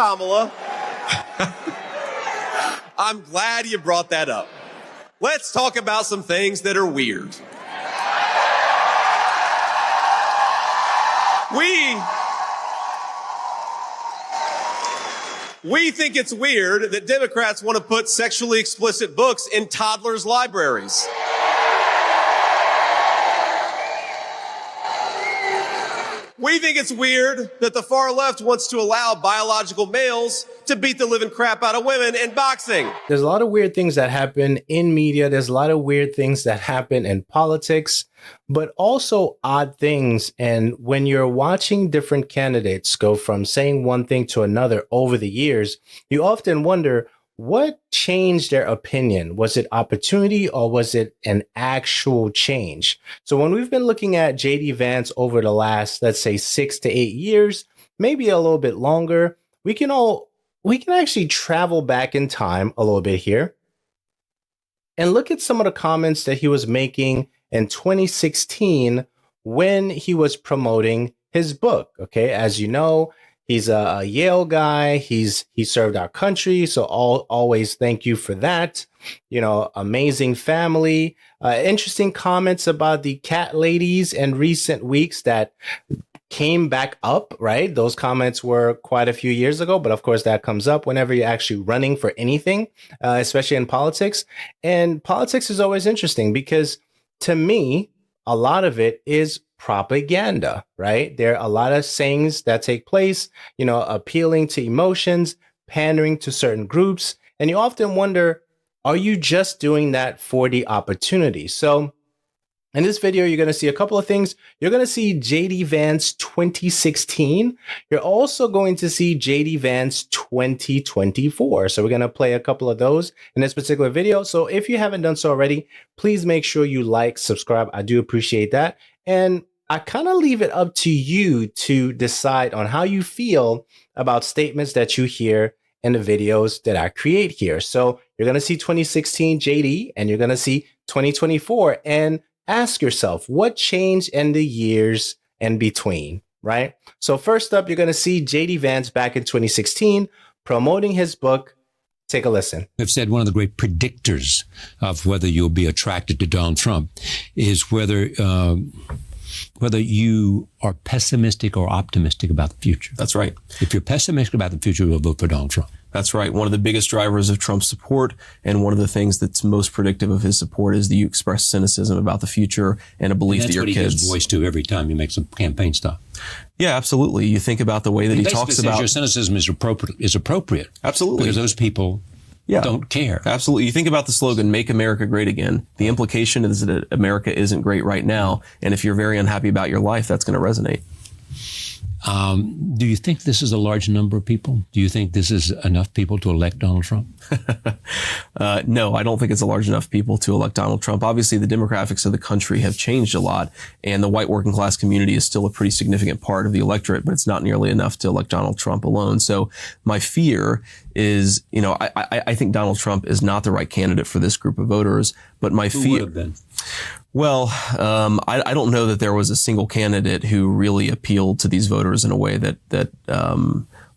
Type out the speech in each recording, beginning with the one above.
Kamala, I'm glad you brought that up. Let's talk about some things that are weird. We think it's weird that Democrats want to put sexually explicit books in toddlers' libraries. We think it's weird that the far left wants to allow biological males to beat the living crap out of women in boxing. There's a lot of weird things that happen in media. There's a lot of weird things that happen in politics, but also odd things. And when you're watching different candidates go from saying one thing to another over the years, you often wonder, what changed their opinion? Was it opportunity or was it an actual change? So when we've been looking at JD Vance over the last, let's say 6 to 8 years, maybe a little bit longer, we can actually travel back in time a little bit here and look at some of the comments that he was making in 2016 when he was promoting his book. Okay, as you know, he's a Yale guy. He served our country. So always thank you for that. You know, amazing family. Interesting comments about the cat ladies in recent weeks that came back up, right? Those comments were quite a few years ago, but of course that comes up whenever you're actually running for anything, especially in politics. And politics is always interesting because to me, a lot of it is propaganda, right? There are a lot of sayings that take place, you know, appealing to emotions, pandering to certain groups. And you often wonder, are you just doing that for the opportunity? So in this video, you're going to see a couple of things. You're going to see JD Vance 2016. You're also going to see JD Vance 2024. So we're going to play a couple of those in this particular video. So if you haven't done so already, please make sure you like, subscribe. I do appreciate that. And I kind of leave it up to you to decide on how you feel about statements that you hear in the videos that I create here. So you're going to see 2016 JD and you're going to see 2024. And ask yourself, what changed in the years in between, right? So first up, you're going to see JD Vance back in 2016 promoting his book. Take a listen. I've said one of the great predictors of whether you'll be attracted to Donald Trump is whether you are pessimistic or optimistic about the future. That's right. If you're pessimistic about the future, you'll vote for Donald Trump. That's right. One of the biggest drivers of Trump's support, and one of the things that's most predictive of his support, is that you express cynicism about the future and a belief that your kids. That's what he gives voice to every time he makes some campaign stuff. Yeah, absolutely. You think about the way that he talks about. Your cynicism is appropriate. Absolutely. Because those people don't care. Absolutely. You think about the slogan, "Make America Great Again." The implication is that America isn't great right now. And if you're very unhappy about your life, that's going to resonate. Do you think this is a large number of people? Do you think this is enough people to elect Donald Trump? No, I don't think it's a large enough people to elect Donald Trump. Obviously, the demographics of the country have changed a lot, and the white working class community is still a pretty significant part of the electorate, but it's not nearly enough to elect Donald Trump alone. So my fear is, you know, I think Donald Trump is not the right candidate for this group of voters, but my fear. Who would have been? Well, I don't know that there was a single candidate who really appealed to these voters in a way that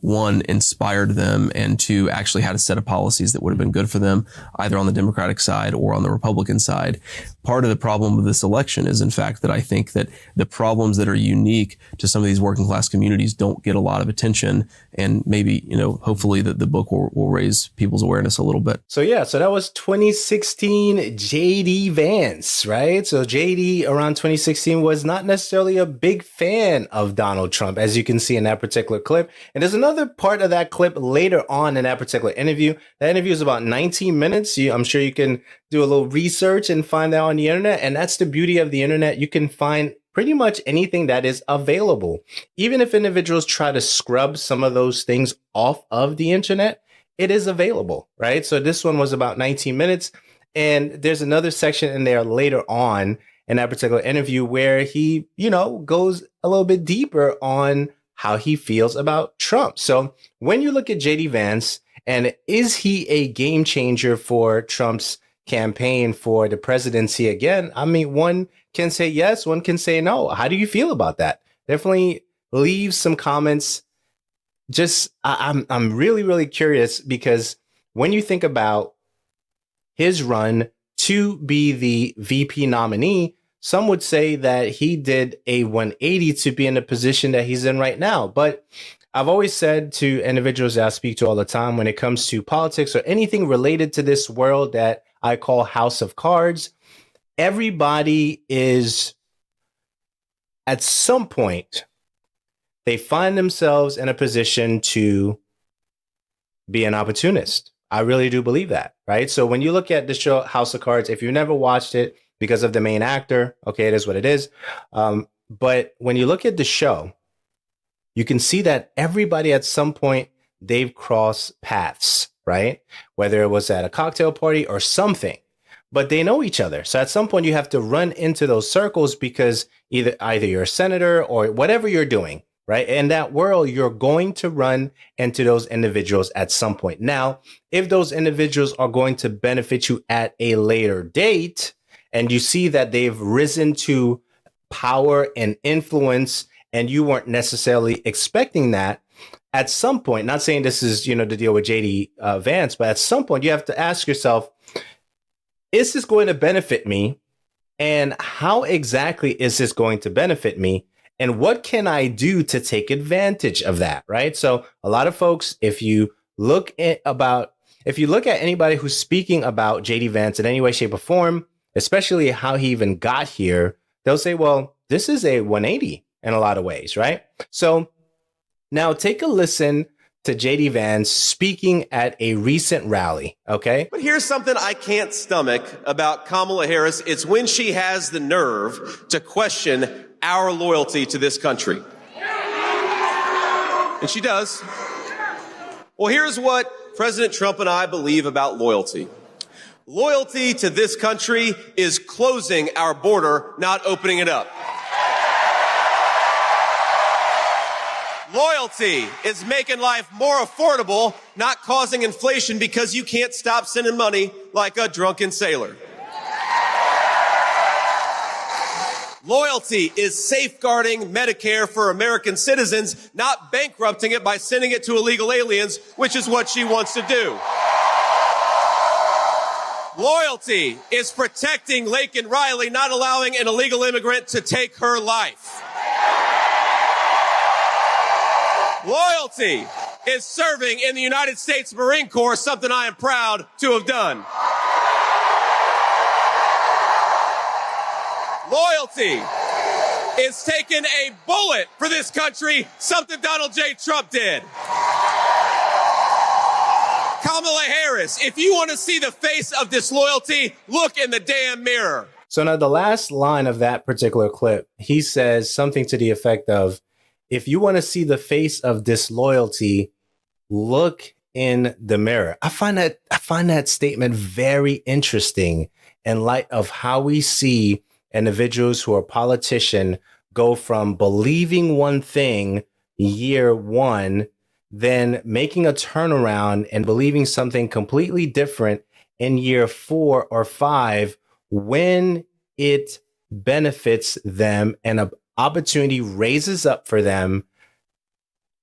one, inspired them, and two, actually had a set of policies that would have been good for them, either on the Democratic side or on the Republican side. Part of the problem with this election is, in fact, that I think that the problems that are unique to some of these working class communities don't get a lot of attention. And maybe, you know, hopefully the book will raise people's awareness a little bit. So yeah, so that was 2016 JD Vance, right? So JD around 2016 was not necessarily a big fan of Donald Trump, as you can see in that particular clip. And there's another part of that clip later on in that particular interview. That interview is about 19 minutes. I'm sure you can do a little research and find that on the internet. And that's the beauty of the internet. You can find pretty much anything that is available. Even if individuals try to scrub some of those things off of the internet, it is available, right? So this one was about 19 minutes. And there's another section in there later on in that particular interview where he, you know, goes a little bit deeper on how he feels about Trump. So when you look at JD Vance, and is he a game changer for Trump's campaign for the presidency again? I mean, one can say yes, one can say no. How do you feel about that? Definitely leave some comments I'm really, really curious, because when you think about his run to be the VP nominee, some would say that he did a 180 to be in the position that he's in right now. But I've always said to individuals that I speak to all the time, when it comes to politics or anything related to this world that I call House of Cards, everybody is, at some point, they find themselves in a position to be an opportunist. I really do believe that, right? So when you look at the show House of Cards, if you've never watched it because of the main actor, okay, it is what it is. But when you look at the show, you can see that everybody at some point, they've crossed paths, right? Whether it was at a cocktail party or something, but they know each other. So at some point you have to run into those circles, because either you're a senator or whatever you're doing, right? In that world, you're going to run into those individuals at some point. Now, if those individuals are going to benefit you at a later date, and you see that they've risen to power and influence, and you weren't necessarily expecting that, at some point, not saying this is, the deal with JD Vance, but at some point you have to ask yourself, is this going to benefit me? And how exactly is this going to benefit me? And what can I do to take advantage of that, right? So a lot of folks, if you look at anybody who's speaking about JD Vance in any way, shape, or form, especially how he even got here, they'll say, well, this is a 180 in a lot of ways, right? So now take a listen to JD Vance speaking at a recent rally, okay? But here's something I can't stomach about Kamala Harris. It's when she has the nerve to question our loyalty to this country. And she does. Well, here's what President Trump and I believe about loyalty. Loyalty to this country is closing our border, not opening it up. Loyalty is making life more affordable, not causing inflation because you can't stop sending money like a drunken sailor. Loyalty is safeguarding Medicare for American citizens, not bankrupting it by sending it to illegal aliens, which is what she wants to do. Loyalty is protecting Laken Riley, not allowing an illegal immigrant to take her life. Loyalty is serving in the United States Marine Corps, something I am proud to have done. Loyalty is taking a bullet for this country, something Donald J. Trump did. Kamala Harris, if you want to see the face of disloyalty, look in the damn mirror. So now the last line of that particular clip, he says something to the effect of, if you want to see the face of disloyalty, look in the mirror. I find that statement very interesting in light of how we see individuals who are politicians go from believing one thing year one, then making a turnaround and believing something completely different in year 4 or 5 when it benefits them and an opportunity raises up for them,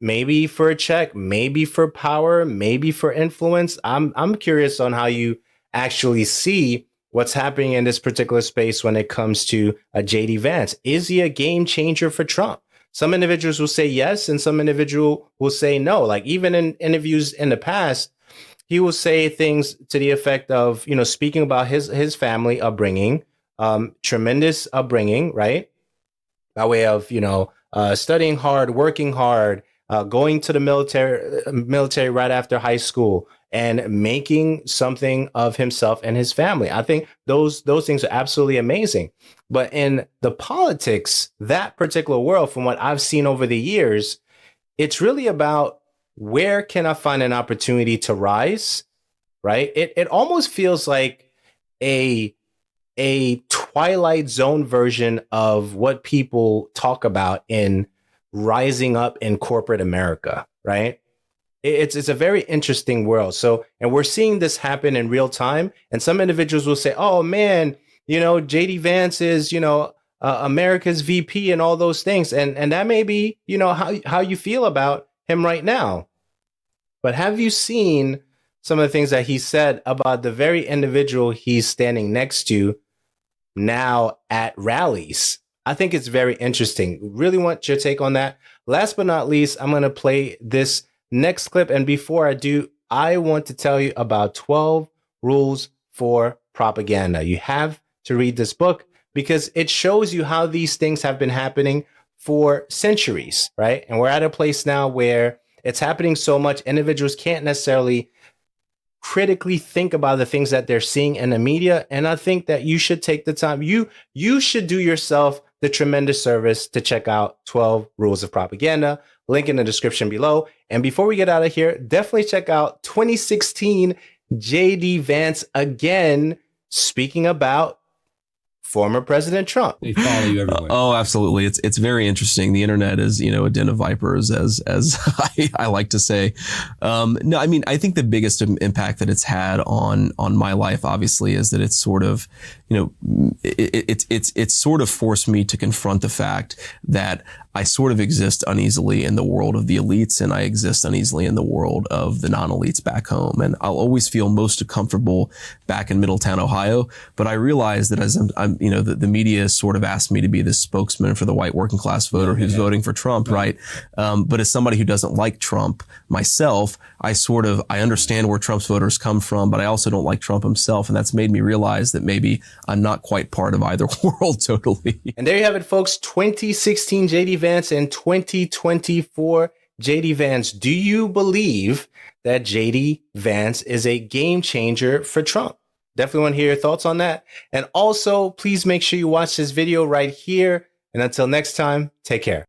maybe for a check, maybe for power, maybe for influence. I'm curious on how you actually see what's happening in this particular space when it comes to a JD Vance. Is he a game changer for Trump? Some individuals will say yes, and some individual will say no. Like even in interviews in the past, he will say things to the effect of, speaking about his family upbringing, tremendous upbringing, right? By way of, studying hard, working hard, going to the military right after high school, and making something of himself and his family. I think those things are absolutely amazing. But in the politics, that particular world, from what I've seen over the years, it's really about where can I find an opportunity to rise, right? It almost feels like a Twilight Zone version of what people talk about in rising up in corporate America, right? It's a very interesting world. So, and we're seeing this happen in real time. And some individuals will say, oh man, JD Vance is, America's VP and all those things. And that may be, how you feel about him right now. But have you seen some of the things that he said about the very individual he's standing next to now at rallies? I think it's very interesting. Really want your take on that. Last but not least, I'm going to play this next clip. And before I do, I want to tell you about 12 rules for propaganda. You have to read this book because it shows you how these things have been happening for centuries, right? And we're at a place now where it's happening so much, individuals can't necessarily critically think about the things that they're seeing in the media. And I think that you should take the time. You should do yourself the tremendous service to check out 12 Rules of Propaganda. Link in the description below. And before we get out of here, definitely check out 2016 JD Vance again, speaking about former President Trump. They follow you everywhere. Oh, absolutely. It's very interesting. The internet is, a den of vipers, as I like to say. No, I mean, I think the biggest impact that it's had on my life, obviously, is that it's sort of, it's sort of forced me to confront the fact that I sort of exist uneasily in the world of the elites, and I exist uneasily in the world of the non-elites back home. And I'll always feel most comfortable back in Middletown, Ohio. But I realize that as I'm the media sort of asked me to be the spokesman for the white working class voter who's voting for Trump, right? But as somebody who doesn't like Trump myself, I understand where Trump's voters come from, but I also don't like Trump himself. And that's made me realize that maybe I'm not quite part of either world totally. And there you have it, folks. 2016 JD Vance and 2024 JD Vance. Do you believe that JD Vance is a game changer for Trump? Definitely want to hear your thoughts on that. And also, please make sure you watch this video right here. And until next time, take care.